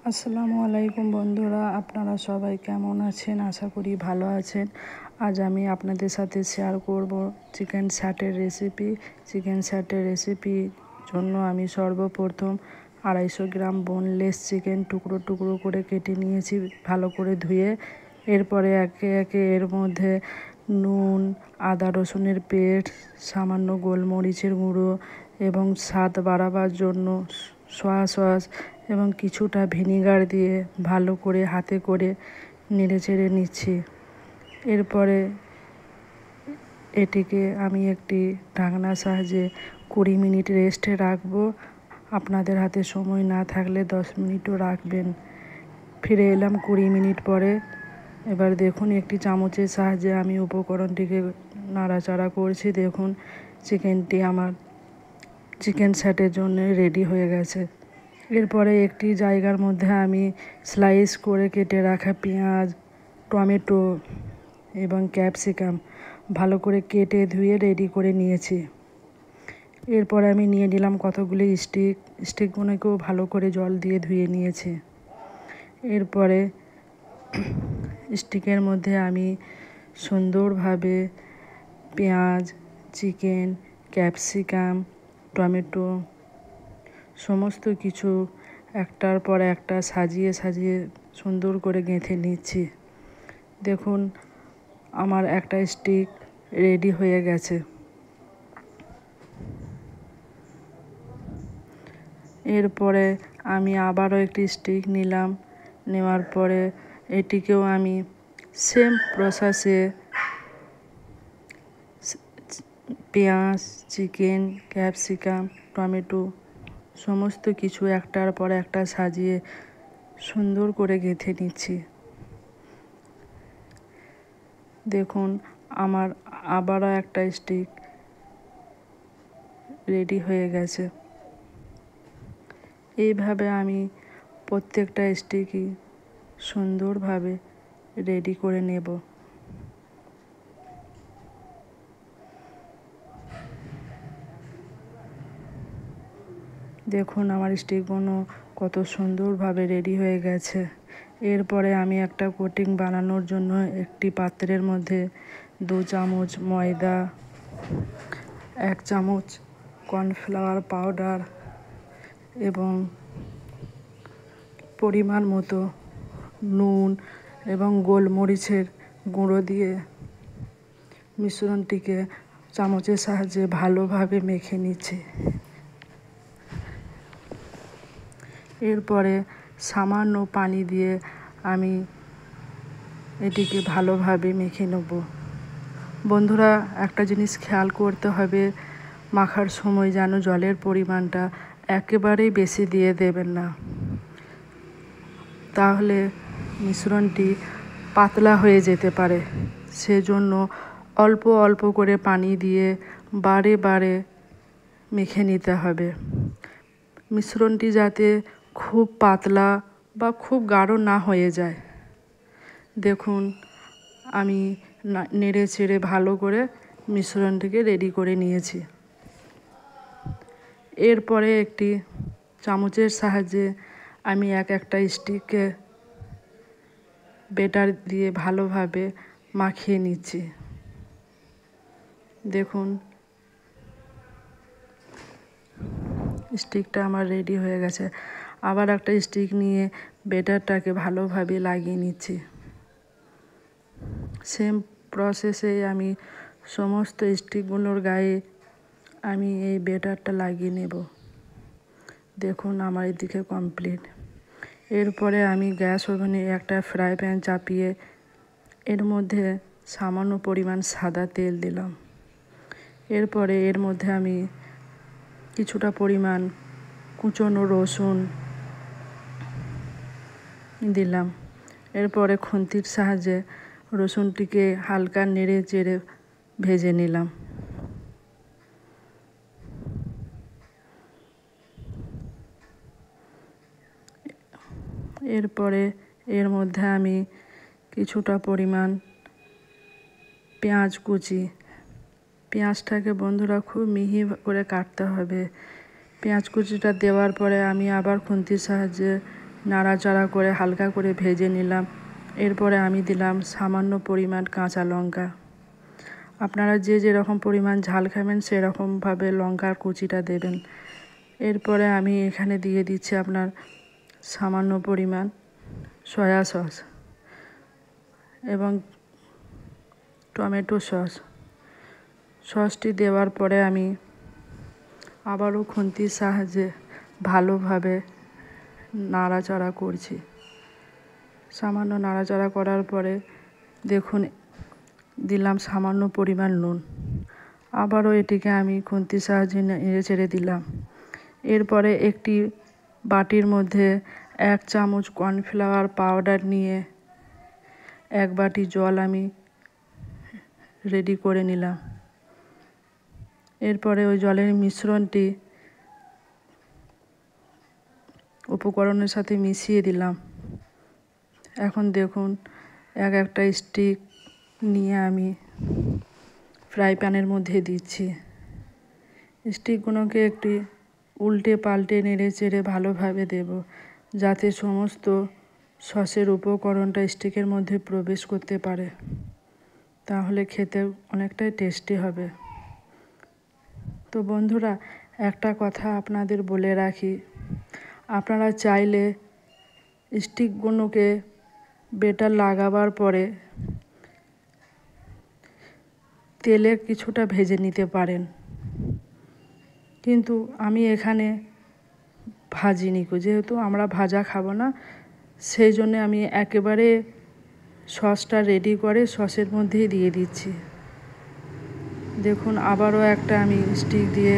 আসসালামু আলাইকুম বন্ধুরা, আপনারা সবাই কেমন আছেন? আশা করি ভালো আছেন। আজ আমি আপনাদের সাথে শেয়ার করব চিকেন স্যাটের রেসিপির জন্য আমি সর্বপ্রথম 250 গ্রাম বোনলেস চিকেন টুকরো টুকরো করে কেটে নিয়েছি, ভালো করে ধুয়ে। এরপরে একে একে এর মধ্যে নুন, আদা রসুনের পেস্ট, সামান্য গোলমরিচের গুঁড়ো এবং স্বাদ বাড়াবার জন্য সয়া সস এবং কিছুটা ভিনিগার দিয়ে ভালো করে হাতে করে নেড়েচেড়ে নিচ্ছি। এরপরে এটিকে আমি একটি ঢাকনার সাহায্যে 20 মিনিট রেস্টে রাখবো। আপনাদের হাতে সময় না থাকলে 10 মিনিটও রাখবেন। ফিরে এলাম 20 মিনিট পরে। এবার দেখুন, একটি চামচের সাহায্যে আমি উপকরণটিকে নাড়াচাড়া করছি। দেখুন, চিকেনটি আমার চিকেন স্যাটের জন্য রেডি হয়ে গেছে। এরপরে একটি জায়গার মধ্যে আমি স্লাইস করে কেটে রাখা পেঁয়াজ, টমেটো এবং ক্যাপসিকাম ভালো করে কেটে ধুয়ে রেডি করে নিয়েছি। এরপরে আমি নিয়ে নিলাম কতগুলি স্টিকগুলোকেও ভালো করে জল দিয়ে ধুয়ে নিয়েছি। এরপরে স্টিকের মধ্যে আমি সুন্দরভাবে পেঁয়াজ, চিকেন, ক্যাপসিকাম, টমেটো সমস্ত কিছু একটার পর একটা সাজিয়ে সাজিয়ে সুন্দর করে গেঁথে নিচ্ছি। দেখুন, আমার একটা স্টিক রেডি হয়ে গেছে। এরপরে আমি আবারও একটি স্টিক নিলাম। নেওয়ার পরে এটিকেও আমি সেম প্রসেসে পেঁয়াজ, চিকেন, ক্যাপসিকাম, টমেটো সমস্ত কিছু একটার পর একটা সাজিয়ে সুন্দর করে গেঁথে নিচ্ছি। দেখুন, আমার আবারও একটা স্টিক রেডি হয়ে গেছে। এইভাবে আমি প্রত্যেকটা স্টিকই সুন্দরভাবে রেডি করে নেব। দেখুন, আমার স্টিকগুলো কত সুন্দরভাবে রেডি হয়ে গেছে। এরপরে আমি একটা কোটিং বানানোর জন্য একটি পাত্রের মধ্যে 2 চামচ ময়দা, 1 চামচ কর্নফ্লাওয়ার পাউডার এবং পরিমাণ মতো নুন এবং গোলমরিচের গুঁড়ো দিয়ে মিশ্রণটিকে চামচের সাহায্যে ভালোভাবে মেখে নিচ্ছি। এরপরে সামান্য পানি দিয়ে আমি এটিকে ভালোভাবে মেখে নেব। বন্ধুরা, একটা জিনিস খেয়াল করতে হবে, মাখার সময় যেন জলের পরিমাণটা একেবারেই বেশি দিয়ে দেবেন না, তাহলে মিশ্রণটি পাতলা হয়ে যেতে পারে। সেজন্য অল্প অল্প করে পানি দিয়ে বারে বারে মেখে নিতে হবে। মিশ্রণটি যাতে খুব পাতলা বা খুব গাঢ় না হয়ে যায়। দেখুন, আমি নেড়ে চেড়ে ভালো করে মিশ্রণটিকে রেডি করে নিয়েছি। এরপরে একটি চামচের সাহায্যে আমি একটা স্টিকে বেটার দিয়ে ভালোভাবে মাখিয়ে নিচ্ছি। দেখুন, স্টিকটা আমার রেডি হয়ে গেছে। আবার একটা স্টিক নিয়ে বেটারটাকে ভালোভাবে লাগিয়ে নিচ্ছি। সেম প্রসেসে আমি সমস্ত স্টিকগুলোর গায়ে আমি এই বেটারটা লাগিয়ে নেব। দেখুন, আমার এদিকে কমপ্লিট। এরপরে আমি গ্যাস ওভেনে একটা ফ্রাই প্যান চাপিয়ে এর মধ্যে সামান্য পরিমাণ সাদা তেল দিলাম। এরপরে এর মধ্যে আমি কিছুটা পরিমাণ কুচনো রসুন দিলাম। এরপরে খুন্তির সাহায্যে রসুনটিকে হালকা নেড়ে চেড়ে ভেজে নিলাম। এরপরে এর মধ্যে আমি কিছুটা পরিমাণ পেঁয়াজ কুচি, পেঁয়াজটাকে বন্ধুরা খুব মিহি করে কাটতে হবে। পেঁয়াজ কুচিটা দেওয়ার পরে আমি আবার খুন্তির সাহায্যে নাড়াচাড়া করে হালকা করে ভেজে নিলাম। এরপরে আমি দিলাম সামান্য পরিমাণ কাঁচা লঙ্কা। আপনারা যে যেরকম পরিমাণ ঝাল খাবেন সেরকমভাবে লঙ্কার কুচিটা দেবেন। এরপরে আমি এখানে দিয়ে দিচ্ছি আপনার সামান্য পরিমাণ সয়া সস এবং টমেটো সসটি দেওয়ার পরে আমি আবারও খুন্তির সাহায্যে ভালোভাবে নাড়াচাড়া করছি। সামান্য নাড়াচাড়া করার পরে দেখুন দিলাম সামান্য পরিমাণ নুন। আবারও এটিকে আমি খুন্তির সাহায্যে নেড়ে চেড়ে দিলাম। এরপরে একটি বাটির মধ্যে 1 চামচ কর্নফ্লাওয়ার পাউডার নিয়ে 1 বাটি জল আমি রেডি করে নিলাম। এরপরে ওই জলের মিশ্রণটি উপকরণের সাথে মিশিয়ে দিলাম। এখন দেখুন একটা স্টিক নিয়ে আমি ফ্রাই প্যানের মধ্যে দিচ্ছি। স্টিকগুলোকে একটি উল্টে পাল্টে নেড়ে চেড়ে ভালোভাবে দেব, যাতে সমস্ত সসের উপকরণটা স্টিকের মধ্যে প্রবেশ করতে পারে, তাহলে খেতে অনেকটাই টেস্টি হবে। তো বন্ধুরা, একটা কথা আপনাদের বলে রাখি, আপনারা চাইলে স্টিকগুলোকে বেটার লাগাবার পরে তেলে কিছুটা ভেজে নিতে পারেন, কিন্তু আমি এখানে ভাজিনি, যেহেতু আমরা ভাজা খাবো না, সেই জন্য আমি একেবারে সসটা রেডি করে সসের মধ্যেই দিয়ে দিচ্ছি। দেখুন আবারও একটা আমি স্টিক দিয়ে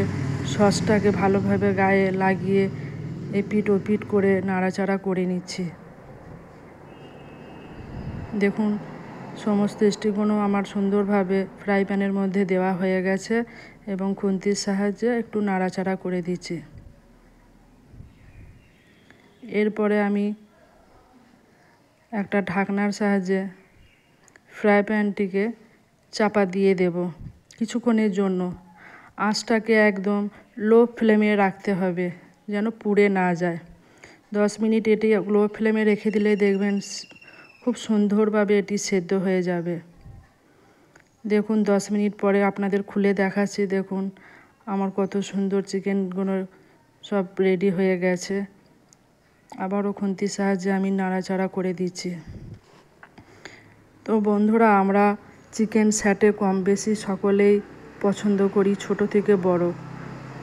সসটাকে ভালোভাবে গায়ে লাগিয়ে এপিট ওপিট করে নাড়াচাড়া করে নিচ্ছি। দেখুন সমস্ত স্টিকগুলো আমার সুন্দরভাবে ফ্রাই প্যানের মধ্যে দেওয়া হয়ে গেছে এবং খুন্তির সাহায্যে একটু নাড়াচাড়া করে দিচ্ছি। এরপরে আমি একটা ঢাকনার সাহায্যে ফ্রাই প্যানটিকে চাপা দিয়ে দেব কিছুক্ষণের জন্য। আঁচটাকে একদম লো ফ্লেমে রাখতে হবে, যেন পুড়ে না যায়। 10 মিনিট এটি লো ফ্লেমে রেখে দিলে দেখবেন খুব সুন্দরভাবে এটি সেদ্ধ হয়ে যাবে। দেখুন 10 মিনিট পরে আপনাদের খুলে দেখাচ্ছি। দেখুন আমার কত সুন্দর চিকেনগুলো সব রেডি হয়ে গেছে। আবারও খুন্তির সাহায্যে আমি নাড়াচাড়া করে দিচ্ছি। তো বন্ধুরা, আমরা চিকেন স্যাটে কম বেশি সকলেই পছন্দ করি, ছোট থেকে বড়।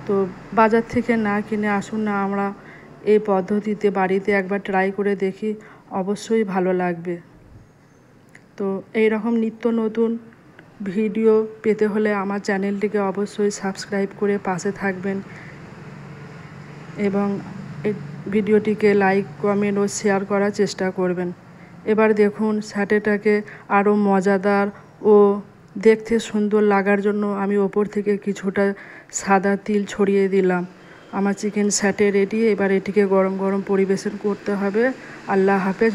তো বাজার থেকে না কিনে আসুন না, আমরা এই পদ্ধতিতে বাড়িতে একবার ট্রাই করে দেখি, অবশ্যই ভালো লাগবে। তো এই রকম নিত্য নতুন ভিডিও পেতে হলে আমার চ্যানেলটিকে অবশ্যই সাবস্ক্রাইব করে পাশে থাকবেন এবং এই ভিডিওটিকে লাইক, কমেন্ট ও শেয়ার করার চেষ্টা করবেন। এবার দেখুন স্যাটেটাকে আরও মজাদার ও দেখতে সুন্দর লাগার জন্য আমি ওপর থেকে কিছুটা সাদা তিল ছড়িয়ে দিলাম। আমার চিকেন স্যাটে রেডি। এবার এটিকে গরম গরম পরিবেশন করতে হবে। আল্লাহ হাফেজ।